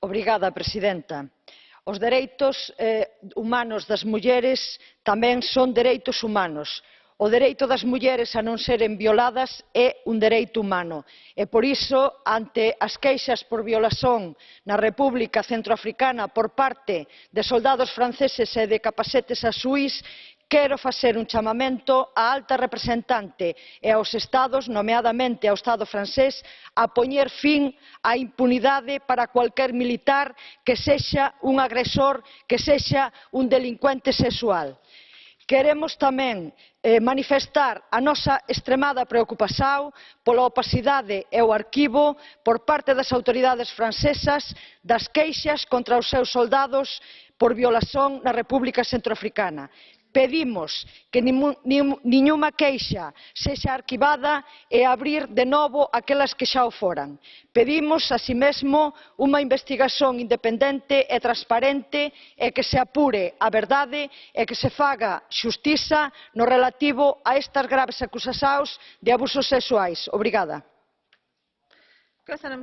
Obrigada, presidenta. Os dereitos humanos das mulleres tamén son dereitos humanos. O dereito das mulleres a non seren violadas é un dereito humano e, por iso, ante as queixas por violación na República Centroafricana por parte de soldados franceses e de capacetes azuis, quero facer un chamamento á alta representante e aos Estados, nomeadamente ao Estado francés, a poñer fin á impunidade para cualquier militar que sexa un agresor, que sexa un delincuente sexual. Queremos tamén manifestar a nosa extremada preocupación pola opacidade e o arquivo por parte das autoridades francesas das queixas contra os seus soldados por violación na República Centroafricana. Pedimos que ningunha queixa sexa arquivada e abrir de novo aquelas que xa o foran. Pedimos, así mesmo, unha investigación independente e transparente e que se apure a verdade e que se faga xustiza no relativo a estas graves acusacións de abusos sexuais. Obrigada.